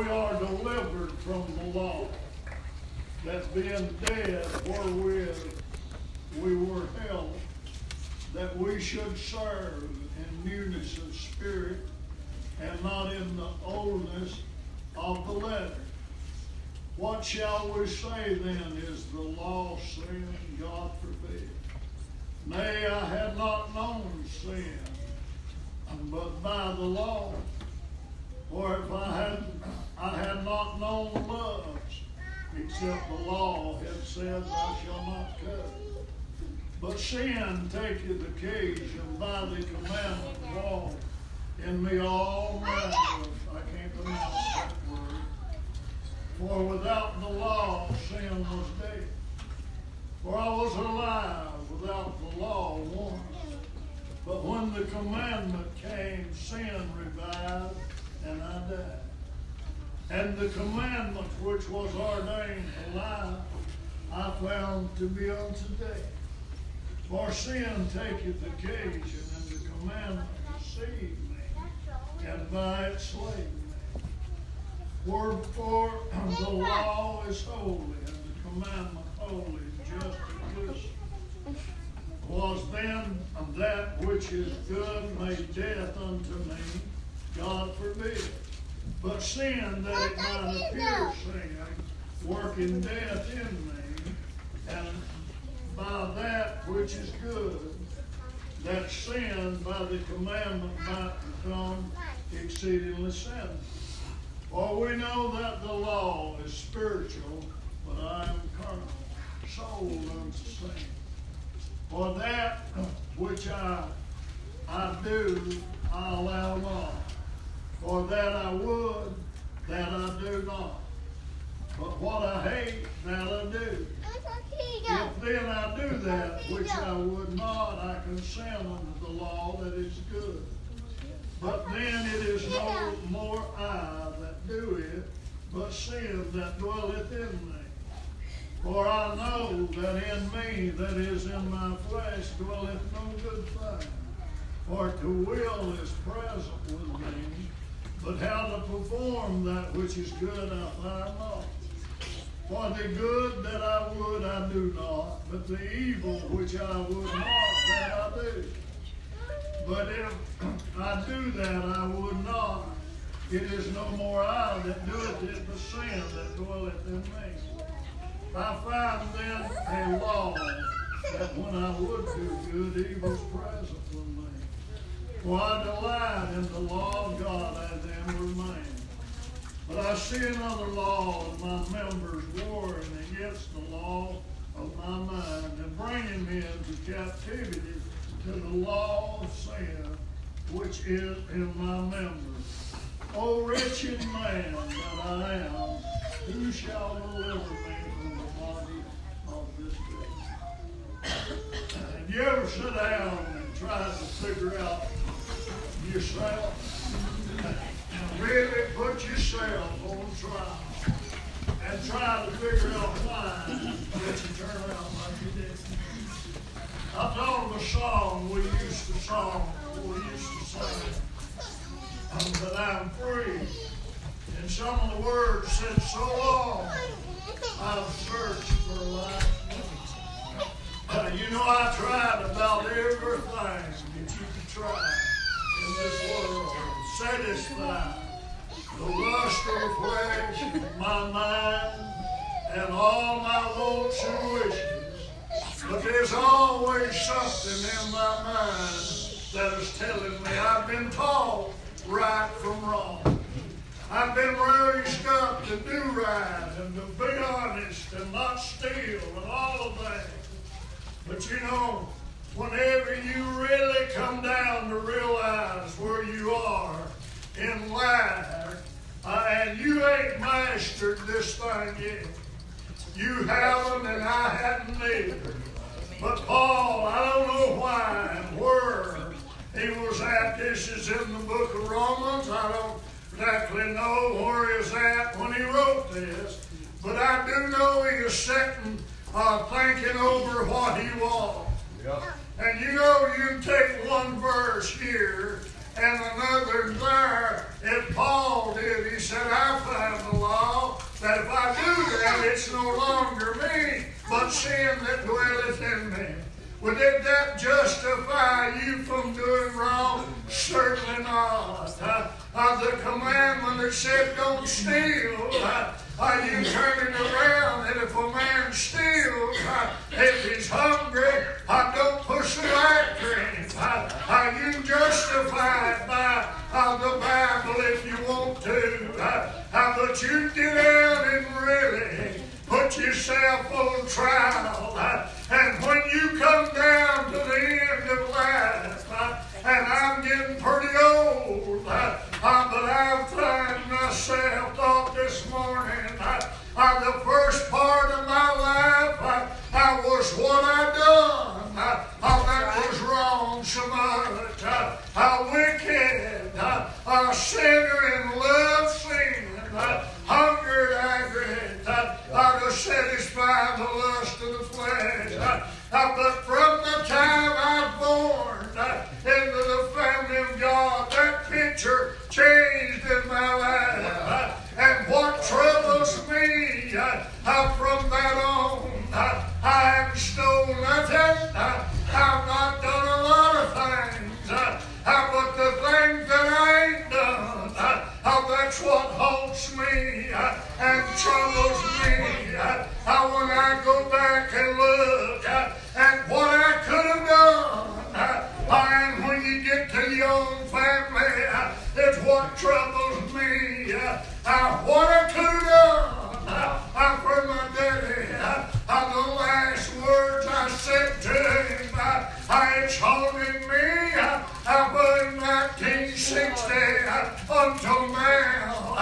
we are delivered from the law, that being dead wherewith we were held, that we should serve in newness of spirit, and not in the oldness of the letter. What shall we say then? Is the law sin? God forbid. Nay, I had not known sin, but by the law. For if I had not known love, except the law had said, thou shalt not covet. But sin taketh occasion by the commandment, walk in me all manner of, I can't pronounce that word. For without the law, sin was dead. For I was alive without the law once. But when the commandment came, sin revived, and I died. And the commandment which was ordained to life, I found to be unto death. For sin taketh occasion, and the commandment deceived me, and by it slayed me. Wherefore the law is holy, and the commandment holy, just and good. Was then that which is good made death unto me? God forbid. But sin, that it might appear sin, working death in me, and by that which is good, that sin by the commandment might become exceedingly sinful. For we know that the law is spiritual, but I am carnal, sold unto sin. For that which I do, I allow not. For that I would, that I do not. But what I hate, that I do. If then I do that which I would not, I consent unto the law that is good. But then it is no more I that do it, but sin that dwelleth in me. For I know that in me, that is in my flesh, dwelleth no good thing. For to will is present with me, but how to perform that which is good I find not. For the good that I would I do not, but the evil which I would not, that I do. But if I do that I would not, it is no more I that doeth it, but sin that dwelleth in me. I find then a law, that when I would do good, evil's present with me. For I delight in the law of God, I then remain. But I see another law in my members warring against the law of my mind, and bringing me into captivity to the law of sin, which is in my members. O wretched man that I am, who shall deliver me from the body of this death? Have you ever sit down and tried to figure out yourself? Really put yourself on trial and try to figure out why that you turn around like you did. I thought of a song we used to sing, that I'm free. And some of the words said, so long I've searched for life. You know, I tried about everything that you could try in this world. Satisfy the lust of the flesh, my mind, and all my wants and wishes. But there's always something in my mind that is telling me I've been taught right from wrong. I've been raised up to do right and to be honest and not steal and all of that. But you know, whenever you really come down to realize where you are in life, and you ain't mastered this thing yet. You haven't, and I hadn't either. But Paul, I don't know why and where he was at. This is in the book of Romans. I don't exactly know where he's at when he wrote this. But I do know he is sitting thinking over what he was. Yep. And you know, you can take one verse here and another there. If Paul did, he said, I find not sin that dwelleth in me. Well, did that justify you from doing wrong? Certainly not. The commandment that said don't steal, are you turning around? And if a man steals, if he's hungry, don't push the electric. Are you justified by the Bible if you want to? But you get out and really put yourself on trial. And when you come down to the end of life, and I'm getting pretty old, but I find myself thought this morning, the first part of my life, I was what I done. That was wrong so much. Wicked, a sinner in love sin, hungered, aggravated, to satisfy the lust of the flesh. But from the time I was born into the family of God, that picture changed in my life. And what troubles me from that on, I haven't stolen nothing. I've not done a lot of things. But the things that I ain't done, that's what haunts me and troubles me. When I go back and look at what I could have done, and when you get to your own family, it's what troubles me. What I could have done for my daddy, the last words I said to him, it's haunting me in 1960 until now,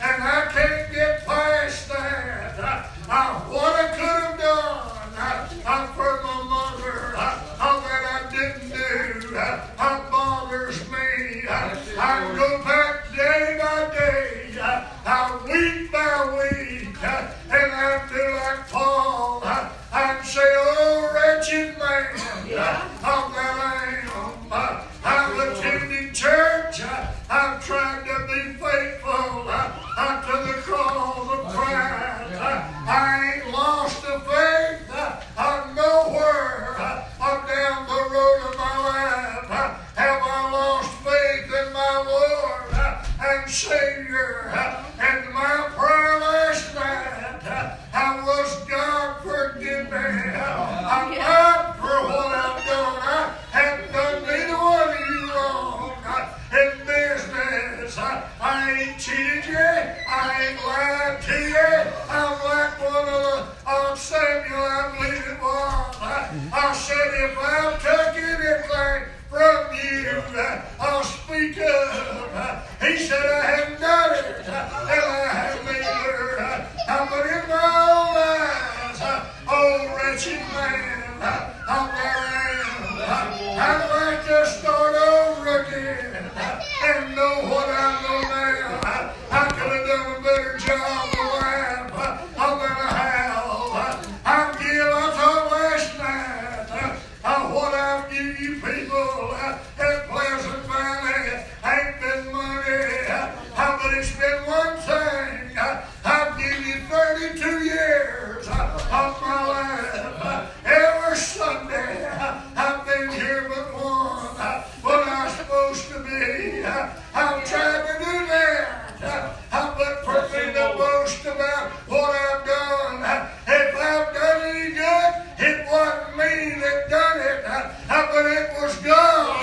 and I can't get past that. What I could have done for my mother that I didn't do bothers me. I go back day by day, week by week, and I feel like Paul. I'd say, oh, wretched man, that I am. I've attended church. I've tried to be faithful to the cause of Christ. I ain't lost the faith. I'm nowhere down the road of my life have I lost faith in my Lord and Savior. And my prayer last night was, God, forgive me. I'm not for what I've done. I haven't done neither one of you wrong in business. I ain't cheated you. I ain't lied to you. I'm like one of Samuel, I believe it was. I said, if I've taken anything from you, I'll speak up. He said, I haven't done it, and I haven't either. But in my own eyes, oh, wretched man, I'd like to start over again and know what I know now. I could have done a better job of life than I have. I thought last night what I've given you people at Pleasant Valley ain't been money, but it's been one thing. I've given you 32 years of my life. Every Sunday I've been here but one when I'm supposed to be. I've tried to do that, but for me to boast about what I've done, if I've done any good, it wasn't me that done it, but it was God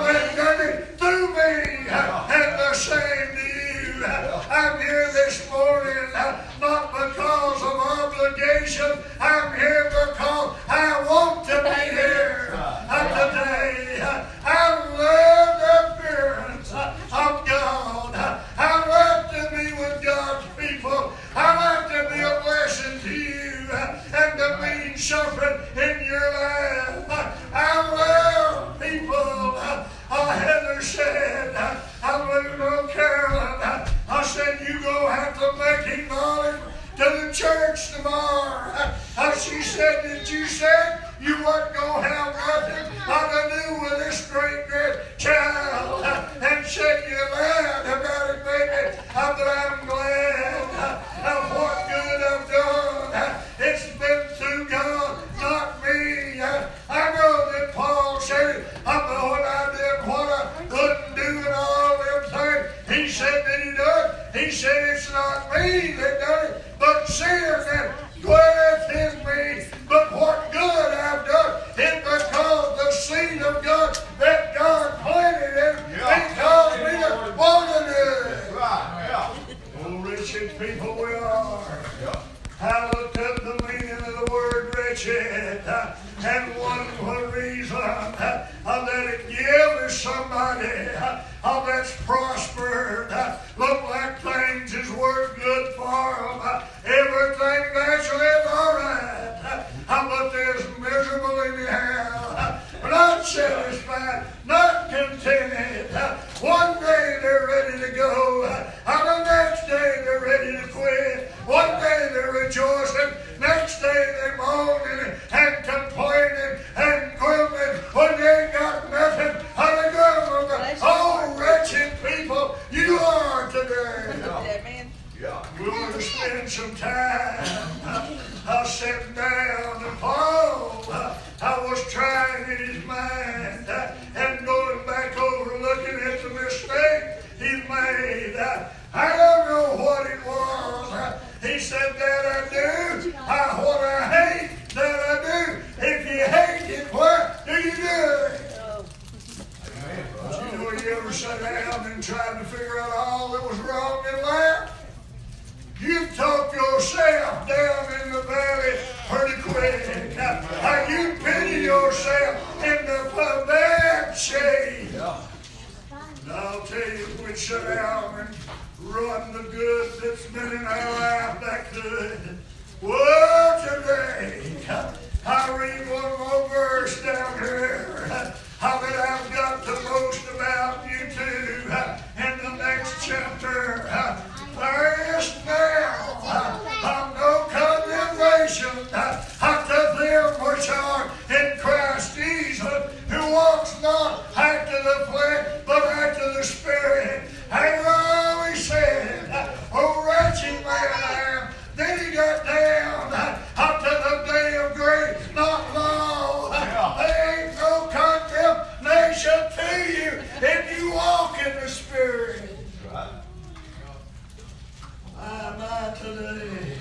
that done it through me, and the same to you. I'm here this morning not because of obligation. I'm here because I want to be here today. I love the appearance of God. I love to be with God's people. I like to be a blessing to you and to mean something in your life. I love people. Heather said, I'm living on Carolyn. I said, you gonna have to make acknowledgement to the church tomorrow. She said that you said you wasn't gonna have nothing to do with this great child. And said you lied about it, baby. But I'm glad of what good I've done. It's been through God. He said, it's not me that done it, but sin that dwelleth in me. But what good I've done is because the seed of God that God planted in He caused me to want to do it. Oh, wretched people we are. I looked up the meaning of the word wretched, and one reason that it gives somebody that's prospered, look like things is worth good for them. Everything naturally is all right, but there's miserable in the hell. Not satisfied, not contented. One day they're ready to go, and the next day they're ready to quit. One day they're rejoicing, next day they're moaning and complaining and grumbling when they ain't got nothing out of grumble. Oh, wretched people, you are today. We want to spend some time sitting down, and Paul, I was trying in his mind and going back over looking at the mistake he made. I don't know what it was. He said that I do. What I hate, that I do. If you hate it, what do you do? You know, you ever sat down and tried to figure out all that was wrong in life? You talk yourself down in the valley pretty quick. You pity yourself in the bad shade. And I'll tell you, if we sit down and run the good that's been in our life that could. Well, today, I read one more verse down here. How that I've got the most about you too. In the next chapter, first now, I'm no condemnation to them which are in Christ Jesus, who walks not after the flesh, but after the Spirit. And he said, oh, wretched man I am. Then he got down up to the day of grace, not law. There ain't no condemnation to you if you walk in the Spirit. My today,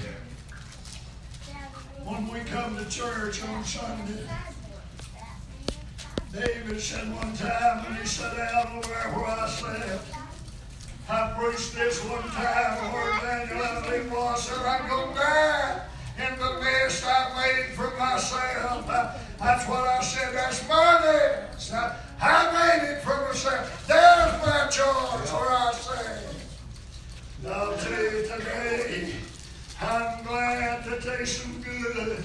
when we come to church on Sunday, David said one time when he sat down over there where I sat, I preached this one time where Daniel was said, I'm going to die in the nest I made for myself. That's what I said. That's my nest. I made it for myself. There's my choice where I say. I'll tell you today, I'm glad that there's some good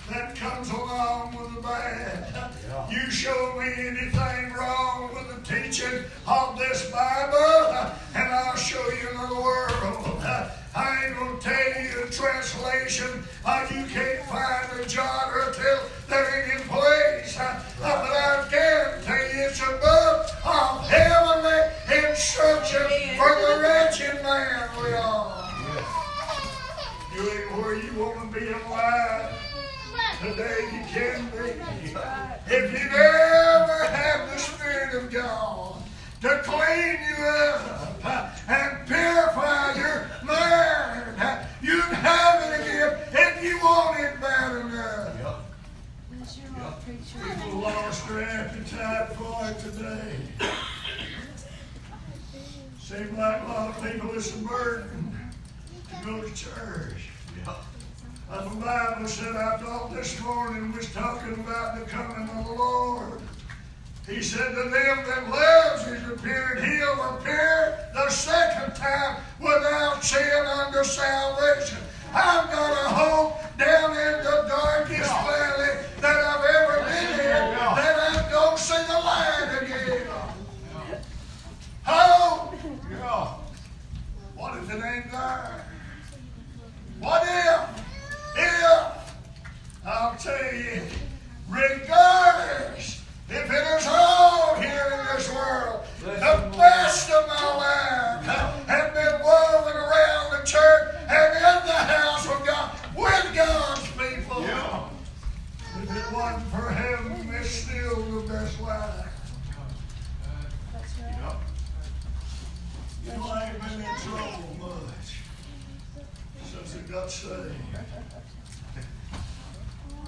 that comes along with the bad. You show me anything wrong with the teaching of this Bible, and I'll show you another world. I ain't going to tell you a translation. You can't find a jot or a tittle that ain't in place. But I can tell you it's a book of heavenly instruction for the wretched man we are. You ain't where you want to be in life. Today you can be. If you ever have the Spirit of God to clean you up and purify your mind, you can have it again if you want it bad enough. People lost their appetite for it today. Seems like a lot of people it's a burden to go to church. The Bible said, I thought this morning was talking about the coming of the Lord. He said to them that loves his appearing, he'll appear the second time without sin unto salvation. I've got a hope down in the darkest valley that I've ever been in, that I'm going to see the light again. Hope! What if it ain't there? What if? I'll tell you, regardless if it is all here in this world, the best of my life have been woven around the church and in the house of God with God's people. If it wasn't for heaven, it's still the best life. You ain't been in trouble much. got saved.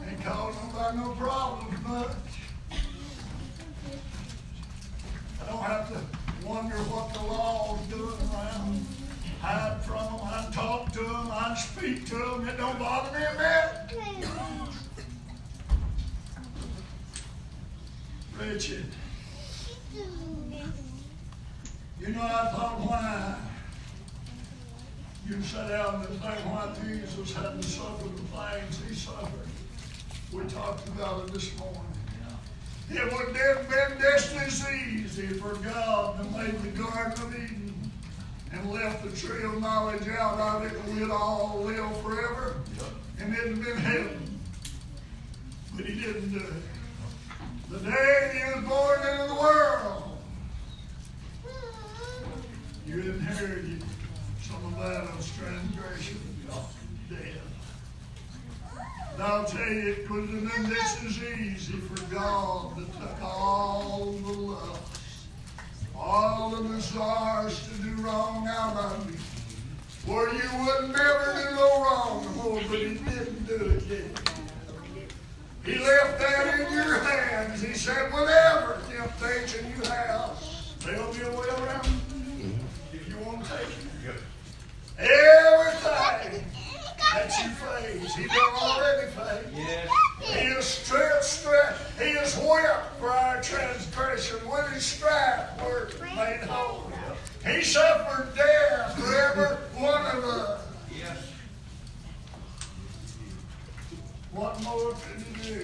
Ain't caused nobody no problems much. I don't have to wonder what the law's doing around. Hide from them, I talk to them, I speak to them. It don't bother me a bit. Richard, you know, I thought why you sat down and think why Jesus hadn't suffered the things he suffered. We talked about it this morning. It would have been just as easy for God to make the Garden of Eden and left the tree of knowledge out of it and we'd all live forever. And it'd have been heaven. But he didn't do it. The day he was born into the world, you inherited some of Adam's transgression, death. And I'll tell you, it could have been just as easy for God to take all the lust, all the desires to do wrong out of you, where you would never do no wrong more, but he didn't do it, did he? He left that in your hands. He said, whatever temptation you have, there'll be a way around it if you want to take it. Everything that you face, he done already face. Yes. He is stripped, he is whipped for our transgression. With his stripes we're made whole. He suffered death for every one of us. Yes. What more could he do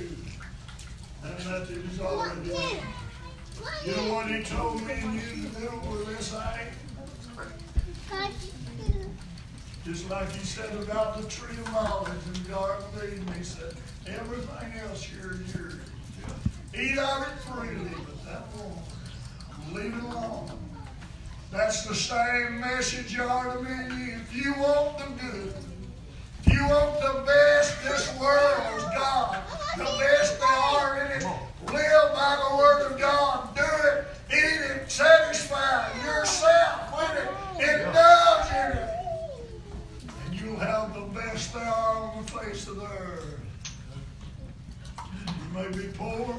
than that it is already done? You know what he told me and you to do with this act? Just like he said about the tree of knowledge in the Garden of Eden, he said, everything else here is yours. Eat of it freely, but that won't. Leave it alone. That's the same message you ought to be in you. If you want the good, if you want the best this world's got, the best they are in it, live by the Word of God. Do it, eat it, satisfy yourself with it, indulge in it. You'll have the best there are on the face of the earth. You may be poor,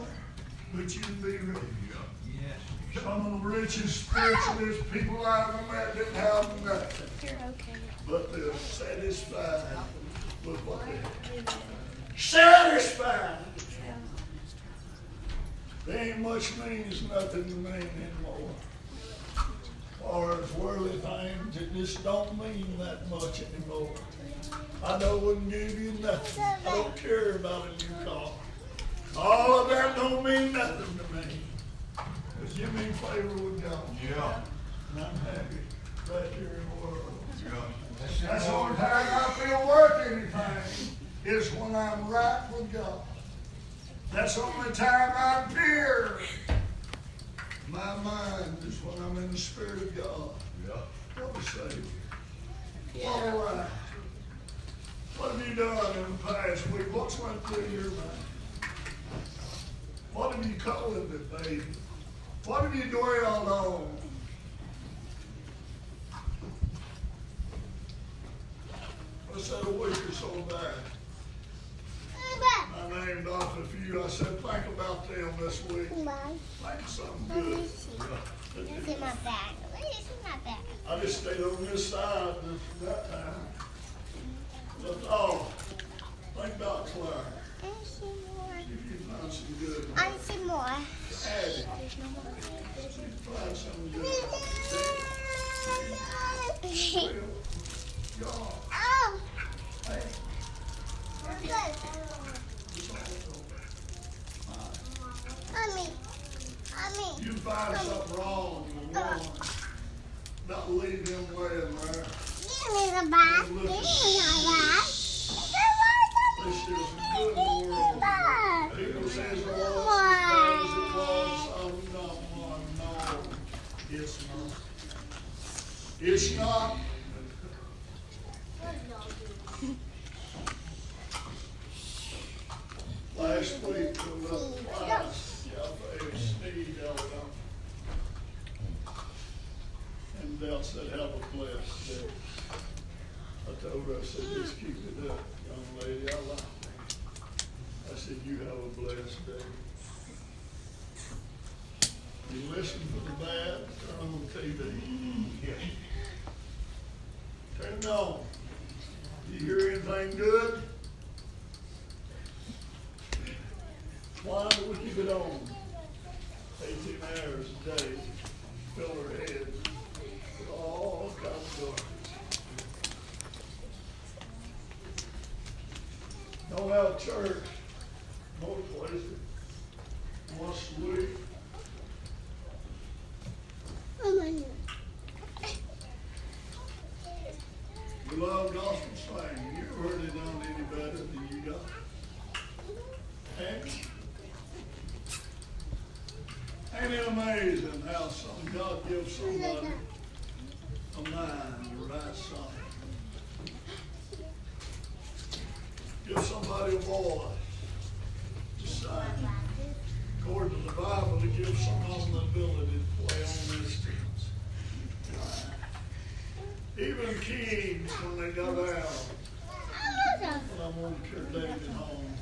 but you can be rich. Some of the richest spiritualist people I've ever met didn't have nothing. You're okay. But they're satisfied with what they have. Satisfied! They ain't much means nothing to me anymore. Or as worldly things, it just don't mean that much anymore. I know it wouldn't give you nothing. I don't care about a new car. All of that don't mean nothing to me. Because you mean favor with God. Yeah. And I'm happy right here in the world. Yeah. That's the only time I feel worth anything is when I'm right with God. That's the only time I'm pure. My mind is when I'm in the Spirit of God. Yeah. What a Savior. Yeah. All right. What have you done in the past week? What's went through your mind? What have you called it, baby? What have you dwelled on? I said a week or so back. I named off a few. I said, think about them this week. Think of something good. This is my bag. This is my bag. I just stayed on this side that time. But think about Clark. I see more. See if you can find some good. I see more. Add it. There's no more. See if you can find something good. Y'all. Oh. Hey. We're good. Mommy. You find something wrong in the world, not leave him laying there. Give me the bag. Give me the bag. There's still some good in the world. People says, oh, it's as bad as it was. I'm not one. No, it's not. It's not. Last week, we went twice. Steve held up. And Dale said, have a blessed day. I told her, I said, just keep it up, young lady, I like it. I said, you have a blessed day. You listen for the bad, turn on the TV. Turn it on. You hear anything good? Why do we keep it on? 18 hours a day, fill our head with all kinds of garbage. Don't have church, most places, once a week. We love gospel singing. You ever heard it done any better than you got? Ain't it amazing how God gives somebody a mind to write something? Give somebody a voice to sing. According to the Bible, it gives someone the ability to play on instruments. Even kings, when they got out, when I wanted to carry David home,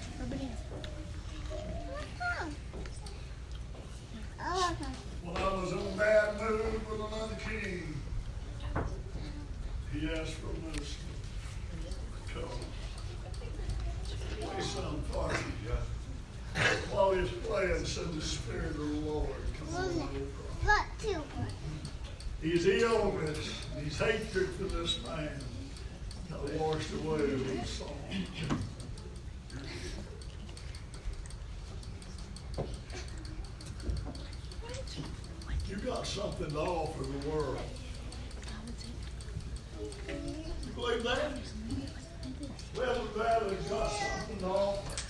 when I was in a bad mood with another king, he asked for mercy. Come. Play some part. While he was playing, said the Spirit of the Lord, come on, little prophet. He's illness, he's hatred for this man. Got washed away with the song. You got something to offer the world. You believe that? Well, that has got something to offer.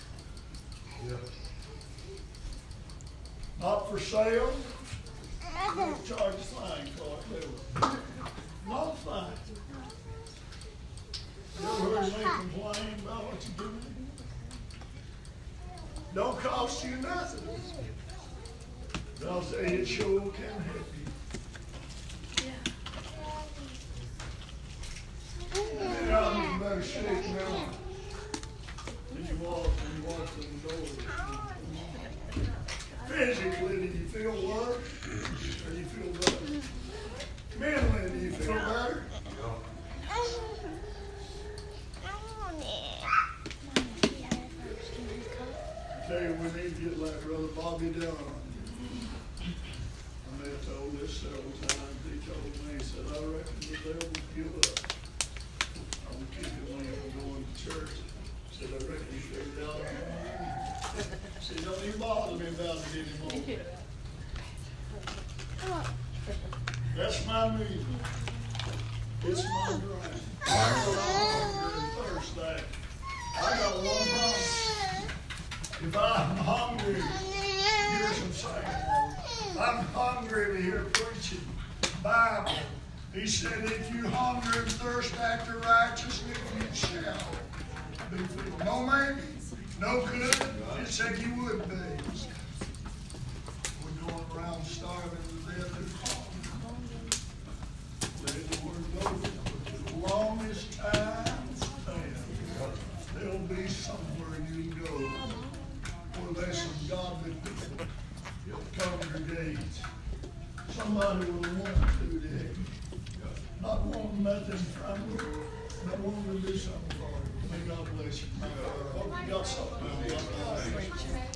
Yeah. Not for sale. Don't charge a fine for it, do it. Not fine. You ever heard me complain about what you're doing? Don't cost you nothing. But I'll say it sure can help you. And you're out in better shape now than you was when you walked in the door. Physically, do you feel worse or do you feel better? Mentally, do you feel better? I tell you, we need to get like Brother Bobby done. I may have told this several times. He told me, he said, I reckon the devil will give up. I will keep him from going to church. He said, I reckon he figured out. See, don't even bother me about it anymore. That's my music. It's my grind. I'm hungry and thirsty. I got one promise. If I'm hungry, hear some singing. I'm hungry to hear preaching. Bible. He said, if you hunger and thirst after righteousness, you shall be filled. No maybe. No good. It said you would be. We're going around starving to death and hunger. Let the word go. The longest time there'll be somewhere you can go where there's some godly people that congregate. Somebody will want to today. Not wanting nothing from you, not wanting to do something for you. May God bless you. Hope you got something.